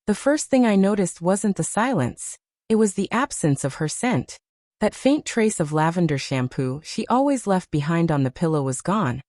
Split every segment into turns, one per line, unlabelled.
The first thing I noticed wasn't the silence. It was the absence of her scent. That faint trace of lavender shampoo she always left behind on the pillow was gone,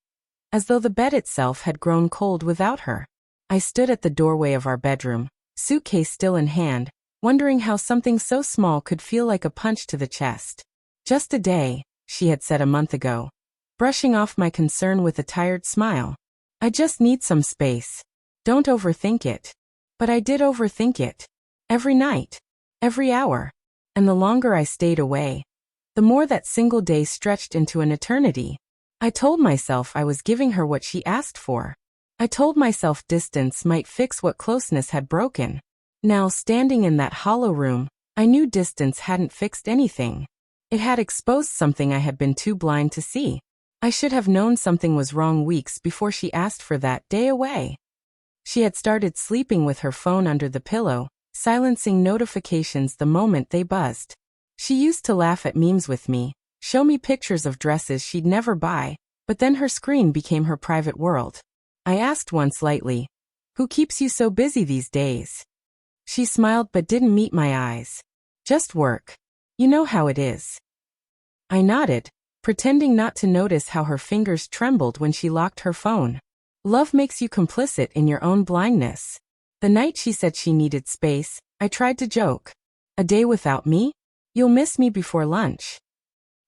as though the bed itself had grown cold without her. I stood at the doorway of our bedroom, suitcase still in hand, wondering how something so small could feel like a punch to the chest. "Just a day," she had said a month ago, brushing off my concern with a tired smile. "I just need some space. Don't overthink it." But I did overthink it. Every night. Every hour. And the longer I stayed away, the more that single day stretched into an eternity. I told myself I was giving her what she asked for. I told myself distance might fix what closeness had broken. Now, standing in that hollow room, I knew distance hadn't fixed anything. It had exposed something I had been too blind to see. I should have known something was wrong weeks before she asked for that day away. She had started sleeping with her phone under the pillow, silencing notifications the moment they buzzed. She used to laugh at memes with me, show me pictures of dresses she'd never buy, but then her screen became her private world. I asked once lightly, "Who keeps you so busy these days?" She smiled but didn't meet my eyes. "Just work. You know how it is." I nodded, pretending not to notice how her fingers trembled when she locked her phone. Love makes you complicit in your own blindness. The night she said she needed space, I tried to joke. "A day without me? You'll miss me before lunch."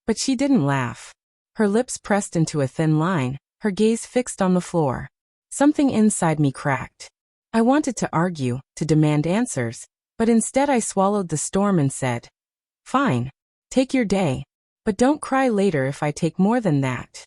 But she didn't laugh. Her lips pressed into a thin line, her gaze fixed on the floor. Something inside me cracked. I wanted to argue, to demand answers, but instead I swallowed the storm and said, "Fine. Take your day. But don't cry later if I take more than that."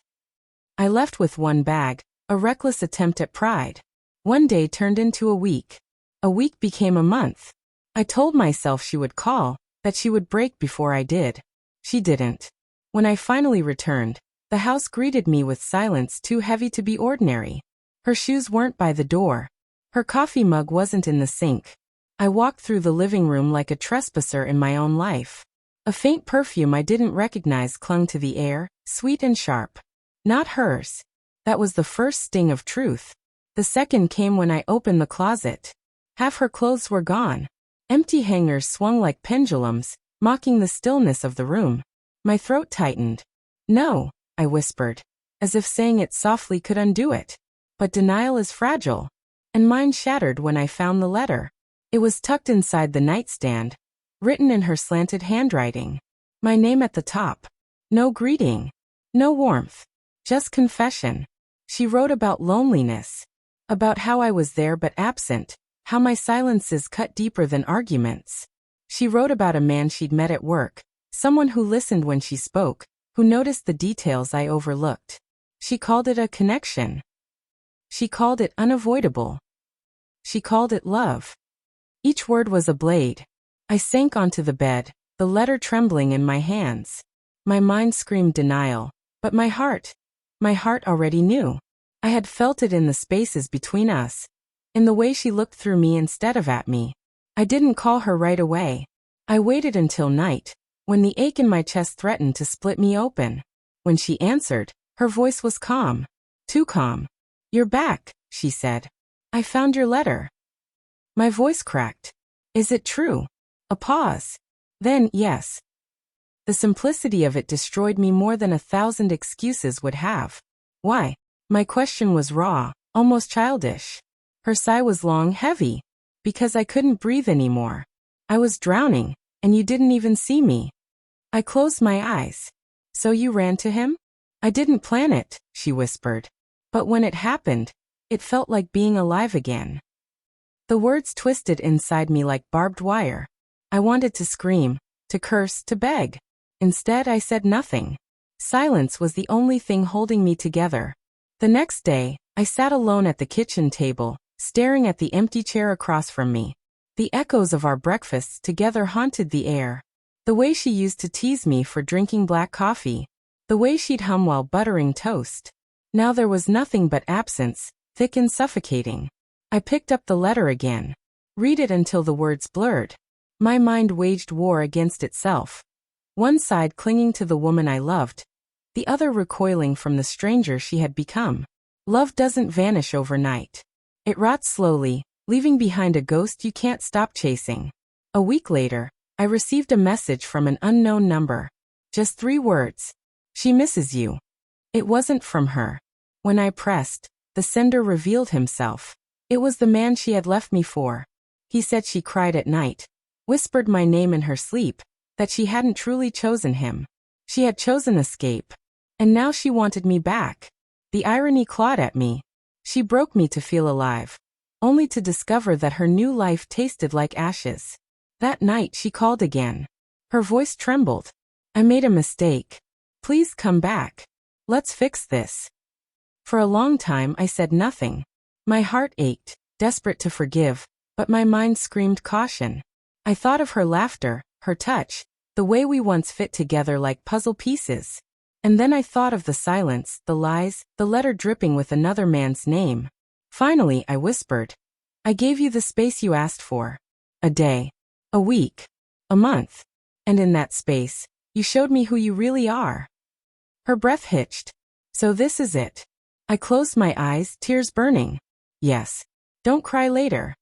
I left with one bag, a reckless attempt at pride. One day turned into a week. A week became a month. I told myself she would call, that she would break before I did. She didn't. When I finally returned, the house greeted me with silence too heavy to be ordinary. Her shoes weren't by the door. Her coffee mug wasn't in the sink. I walked through the living room like a trespasser in my own life. A faint perfume I didn't recognize clung to the air, sweet and sharp. Not hers. That was the first sting of truth. The second came when I opened the closet. Half her clothes were gone. Empty hangers swung like pendulums, mocking the stillness of the room. My throat tightened. "No," I whispered, as if saying it softly could undo it. But denial is fragile. And mine shattered when I found the letter. It was tucked inside the nightstand, written in her slanted handwriting. My name at the top. No greeting. No warmth. Just confession. She wrote about loneliness. About how I was there but absent. How my silences cut deeper than arguments. She wrote about a man she'd met at work. Someone who listened when she spoke. Who noticed the details I overlooked. She called it a connection. She called it unavoidable. She called it love. Each word was a blade. I sank onto the bed, the letter trembling in my hands. My mind screamed denial, but my heart already knew. I had felt it in the spaces between us. In the way she looked through me instead of at me. I didn't call her right away. I waited until night, when the ache in my chest threatened to split me open. When she answered, her voice was calm. Too calm. "You're back," she said. "I found your letter." My voice cracked. "Is it true?" A pause. Then, yes. The simplicity of it destroyed me more than 1,000 excuses would have. "Why?" My question was raw, almost childish. Her sigh was long, heavy. "Because I couldn't breathe anymore. I was drowning, and you didn't even see me." I closed my eyes. "So you ran to him?" "I didn't plan it," she whispered. "But when it happened, it felt like being alive again." The words twisted inside me like barbed wire. I wanted to scream, to curse, to beg. Instead, I said nothing. Silence was the only thing holding me together. The next day, I sat alone at the kitchen table, staring at the empty chair across from me. The echoes of our breakfasts together haunted the air. The way she used to tease me for drinking black coffee. The way she'd hum while buttering toast. Now there was nothing but absence, thick and suffocating. I picked up the letter again. Read it until the words blurred. My mind waged war against itself. One side clinging to the woman I loved, the other recoiling from the stranger she had become. Love doesn't vanish overnight. It rots slowly, leaving behind a ghost you can't stop chasing. A week later, I received a message from an unknown number. Just 3 words. She misses you. It wasn't from her. When I pressed, the sender revealed himself. It was the man she had left me for. He said she cried at night, whispered my name in her sleep, that she hadn't truly chosen him. She had chosen escape. And now she wanted me back. The irony clawed at me. She broke me to feel alive, only to discover that her new life tasted like ashes. That night she called again. Her voice trembled. I made a mistake. Please come back. Let's fix this. For a long time I said nothing. My heart ached, desperate to forgive, but my mind screamed caution. I thought of her laughter, her touch, the way we once fit together like puzzle pieces. And then I thought of the silence, the lies, the letter dripping with another man's name. Finally, I whispered. I gave you the space you asked for. A day. A week. A month. And in that space, you showed me who you really are. Her breath hitched. So this is it. I closed my eyes, tears burning. Yes. Don't cry later.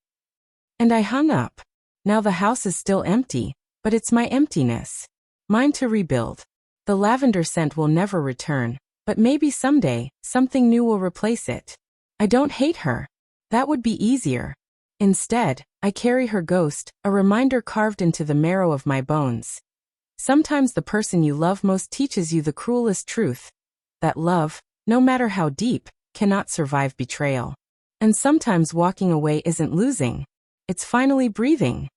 And I hung up. Now the house is still empty, but it's my emptiness. Mine to rebuild. The lavender scent will never return, but maybe someday, something new will replace it. I don't hate her. That would be easier. Instead, I carry her ghost, a reminder carved into the marrow of my bones. Sometimes the person you love most teaches you the cruelest truth. That love, no matter how deep, cannot survive betrayal. And sometimes walking away isn't losing. It's finally breathing.